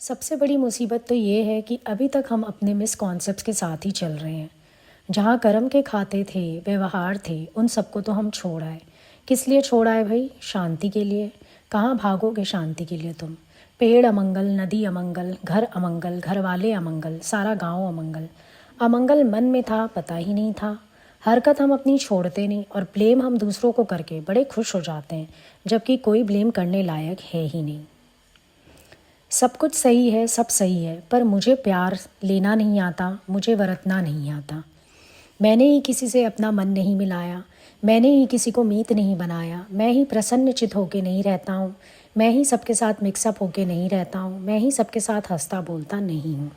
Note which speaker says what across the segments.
Speaker 1: सबसे बड़ी मुसीबत तो ये है कि अभी तक हम अपने मिसकॉन्सेप्ट्स के साथ ही चल रहे हैं। जहाँ कर्म के खाते थे, व्यवहार थे, उन सबको तो हम छोड़ आए। किस लिए छोड़ आए भाई? शांति के लिए। कहाँ भागोगे शांति के लिए तुम? पेड़ अमंगल, नदी अमंगल, घर अमंगल, घर वाले अमंगल, सारा गांव अमंगल। अमंगल मन में था, पता ही नहीं था। हरकत हम अपनी छोड़ते नहीं और ब्लेम हम दूसरों को करके बड़े खुश हो जाते हैं, जबकि कोई ब्लेम करने लायक है ही नहीं। सब कुछ सही है, सब सही है, पर मुझे प्यार लेना नहीं आता, मुझे बरतना नहीं आता। मैंने ही किसी से अपना मन नहीं मिलाया, मैंने ही किसी को मीत नहीं बनाया, मैं ही प्रसन्नचित होके नहीं रहता हूँ, मैं ही सबके साथ मिक्सअप होके नहीं रहता हूँ, मैं ही सबके साथ हंसता बोलता नहीं हूँ।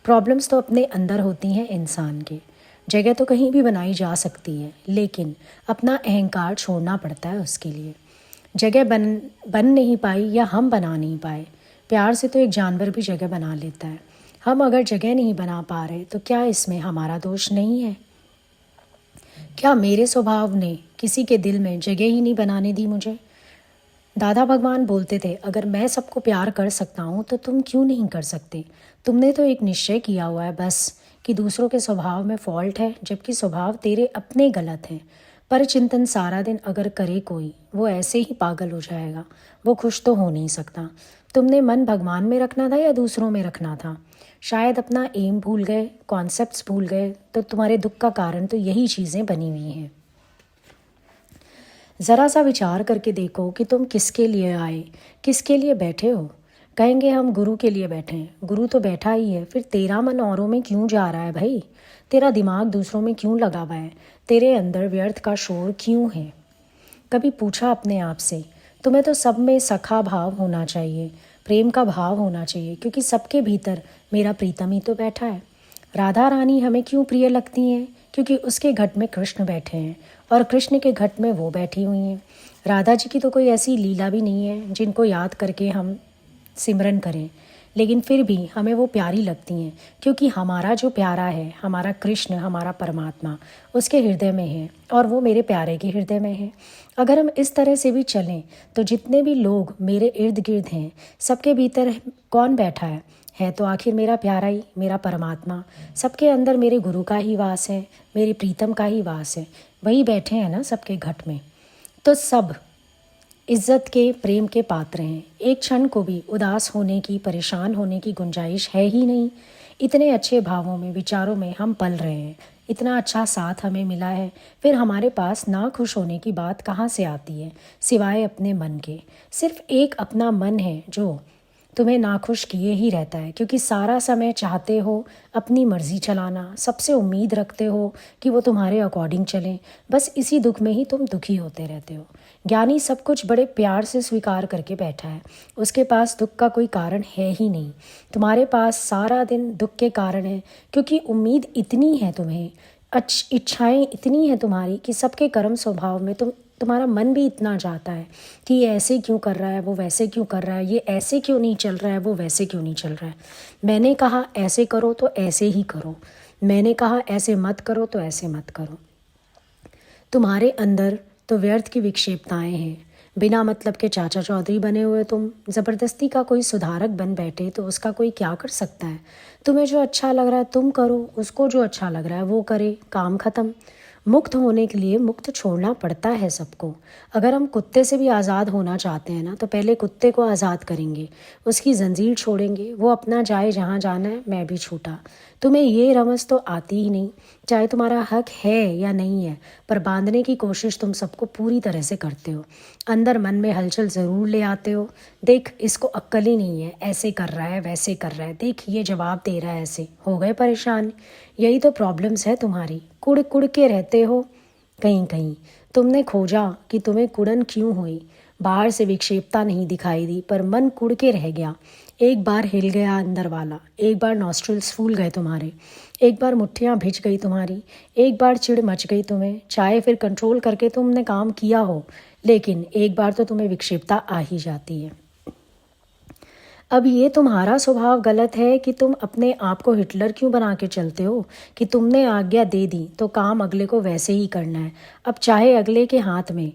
Speaker 1: प्रॉब्लम्स तो अपने अंदर होती हैं इंसान के। जगह तो कहीं भी बनाई जा सकती है, लेकिन अपना अहंकार छोड़ना पड़ता है उसके लिए। जगह बन नहीं पाई या हम बना नहीं पाए। प्यार से तो एक जानवर भी जगह बना लेता है। हम अगर जगह नहीं बना पा रहे तो क्या इसमें हमारा दोष नहीं है? क्या मेरे स्वभाव ने किसी के दिल में जगह ही नहीं बनाने दी मुझे? दादा भगवान बोलते थे, अगर मैं सबको प्यार कर सकता हूँ तो तुम क्यों नहीं कर सकते? तुमने तो एक निश्चय किया हुआ है बस कि दूसरों के स्वभाव में फॉल्ट है, जबकि स्वभाव तेरे अपने गलत हैं। पर चिंतन सारा दिन अगर करे कोई, वो ऐसे ही पागल हो जाएगा, वो खुश तो हो नहीं सकता। तुमने मन भगवान में रखना था या दूसरों में रखना था? शायद अपना एम भूल गए, कॉन्सेप्ट्स भूल गए, तो तुम्हारे दुख का कारण तो यही चीज़ें बनी हुई हैं। ज़रा सा विचार करके देखो कि तुम किसके लिए आए, किसके लिए बैठे हो। कहेंगे हम गुरु के लिए बैठे हैं। गुरु तो बैठा ही है, फिर तेरा मन औरों में क्यों जा रहा है भाई? तेरा दिमाग दूसरों में क्यों लगा हुआ है? तेरे अंदर व्यर्थ का शोर क्यों है? कभी पूछा अपने आप से? तुम्हें तो सब में सखा भाव होना चाहिए, प्रेम का भाव होना चाहिए, क्योंकि सबके भीतर मेरा प्रीतम ही तो बैठा है। राधा रानी हमें क्यों प्रिय लगती हैं? क्योंकि उसके घट में कृष्ण बैठे हैं और कृष्ण के घट में वो बैठी हुई हैं। राधा जी की तो कोई ऐसी लीला भी नहीं है जिनको याद करके हम सिमरन करें, लेकिन फिर भी हमें वो प्यारी लगती हैं, क्योंकि हमारा जो प्यारा है, हमारा कृष्ण, हमारा परमात्मा उसके हृदय में है और वो मेरे प्यारे के हृदय में है। अगर हम इस तरह से भी चलें तो जितने भी लोग मेरे इर्द गिर्द हैं, सबके भीतर कौन बैठा है तो आखिर मेरा प्यारा ही, मेरा परमात्मा। सबके अंदर मेरे गुरु का ही वास है, मेरे प्रीतम का ही वास है, वही बैठे हैं ना सबके घट में। तो सब इज्जत के, प्रेम के पात्र हैं। एक क्षण को भी उदास होने की, परेशान होने की गुंजाइश है ही नहीं। इतने अच्छे भावों में, विचारों में हम पल रहे हैं, इतना अच्छा साथ हमें मिला है, फिर हमारे पास ना खुश होने की बात कहाँ से आती है, सिवाय अपने मन के। सिर्फ एक अपना मन है जो तुम्हें नाखुश किए ही रहता है, क्योंकि सारा समय चाहते हो अपनी मर्जी चलाना, सबसे उम्मीद रखते हो कि वो तुम्हारे अकॉर्डिंग चलें। बस इसी दुख में ही तुम दुखी होते रहते हो। ज्ञानी सब कुछ बड़े प्यार से स्वीकार करके बैठा है, उसके पास दुख का कोई कारण है ही नहीं। तुम्हारे पास सारा दिन दुख के कारण है, क्योंकि उम्मीद इतनी है तुम्हें, इच्छाएं इतनी हैं तुम्हारी कि सबके कर्म स्वभाव में तुम्हारा मन भी इतना जाता है कि ये ऐसे क्यों कर रहा है, वो वैसे क्यों कर रहा है, ये ऐसे क्यों नहीं चल रहा है, वो वैसे क्यों नहीं चल रहा है। मैंने कहा ऐसे करो तो ऐसे ही करो, मैंने कहा ऐसे मत करो तो ऐसे मत करो। तुम्हारे अंदर तो व्यर्थ की विक्षेपताएं हैं। बिना मतलब के चाचा चौधरी बने हुए तुम ज़बरदस्ती का कोई सुधारक बन बैठे तो उसका कोई क्या कर सकता है? तुम्हें जो अच्छा लग रहा है तुम करो, उसको जो अच्छा लग रहा है वो करे, काम ख़त्म। मुक्त होने के लिए मुक्त छोड़ना पड़ता है सबको। अगर हम कुत्ते से भी आज़ाद होना चाहते हैं ना, तो पहले कुत्ते को आज़ाद करेंगे, उसकी जंजीर छोड़ेंगे, वो अपना जाए जहाँ जाना है, मैं भी छूटा। तुम्हें ये रमज़ तो आती ही नहीं, चाहे तुम्हारा हक है या नहीं है, पर बांधने की कोशिश तुम सबको पूरी तरह से करते हो। अंदर मन में हलचल ज़रूर ले आते हो, देख इसको अक्ल ही नहीं है, ऐसे कर रहा है, वैसे कर रहा है, देख ये जवाब दे रहा है, ऐसे हो गए परेशान। यही तो प्रॉब्लम्स है तुम्हारी, कुड़ कुड़ के रहते हो। कहीं कहीं तुमने खोजा कि तुम्हें कुड़न क्यों हुई। बाहर से विक्षेपता नहीं दिखाई दी, पर मन कुड़ के रह गया। एक बार हिल गया अंदर वाला, एक बार नॉस्ट्रल्स फूल गए तुम्हारे, एक बार मुट्ठियाँ भिज गई तुम्हारी, एक बार चिढ़ मच गई तुम्हें, चाहे फिर कंट्रोल करके तुमने काम किया हो, लेकिन एक बार तो तुम्हें विक्षेपता आ ही जाती है। अब ये तुम्हारा स्वभाव गलत है कि तुम अपने आप को हिटलर क्यों बना के चलते हो कि तुमने आज्ञा दे दी तो काम अगले को वैसे ही करना है। अब चाहे अगले के हाथ में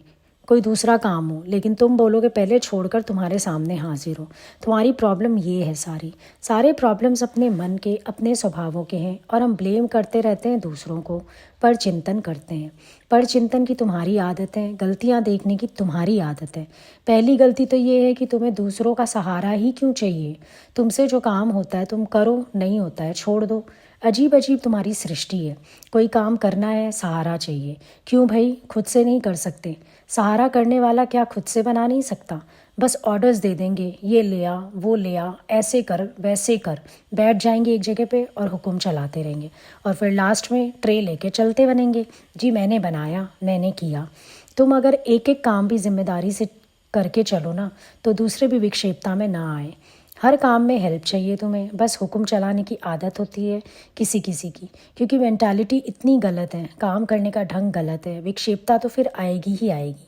Speaker 1: कोई दूसरा काम हो, लेकिन तुम बोलोगे पहले छोड़कर तुम्हारे सामने हाजिर हो। तुम्हारी प्रॉब्लम ये है, सारे प्रॉब्लम्स अपने मन के, अपने स्वभावों के हैं, और हम ब्लेम करते रहते हैं दूसरों को, पर चिंतन करते हैं। पर चिंतन की तुम्हारी आदत है, गलतियां देखने की तुम्हारी आदत है। पहली गलती तो ये है कि तुम्हें दूसरों का सहारा ही क्यों चाहिए। तुमसे जो काम होता है तुम करो, नहीं होता है छोड़ दो। अजीब अजीब तुम्हारी सृष्टि है। कोई काम करना है, सहारा चाहिए। क्यों भाई, खुद से नहीं कर सकते? सहारा करने वाला क्या खुद से बना नहीं सकता? बस ऑर्डर्स दे देंगे, ये ले आ, वो ले आ, ऐसे कर, वैसे कर, बैठ जाएंगे एक जगह पे और हुक्म चलाते रहेंगे, और फिर लास्ट में ट्रे लेके चलते बनेंगे, जी मैंने बनाया, मैंने किया। तुम अगर एक एक काम भी जिम्मेदारी से करके चलो ना, तो दूसरे भी विक्षेपता में ना आए। हर काम में हेल्प चाहिए तुम्हें, बस हुक्म चलाने की आदत होती है किसी किसी की, क्योंकि मेंटालिटी इतनी गलत है, काम करने का ढंग गलत है, विक्षेपता तो फिर आएगी ही आएगी।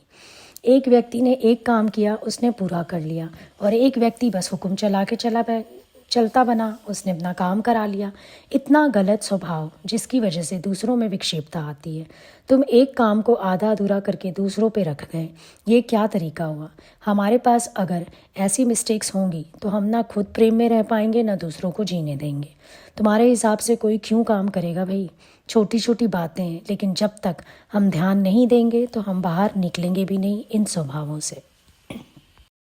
Speaker 1: एक व्यक्ति ने एक काम किया, उसने पूरा कर लिया, और एक व्यक्ति बस हुक्म चला के चलता बना, उसने अपना काम करा लिया। इतना गलत स्वभाव, जिसकी वजह से दूसरों में विक्षेपता आती है। तुम एक काम को आधा अधूरा करके दूसरों पे रख गए, ये क्या तरीका हुआ? हमारे पास अगर ऐसी मिस्टेक्स होंगी तो हम ना खुद प्रेम में रह पाएंगे, ना दूसरों को जीने देंगे। तुम्हारे हिसाब से कोई क्यों काम करेगा भाई? छोटी छोटी बातें हैं, लेकिन जब तक हम ध्यान नहीं देंगे तो हम बाहर निकलेंगे भी नहीं इन स्वभावों से।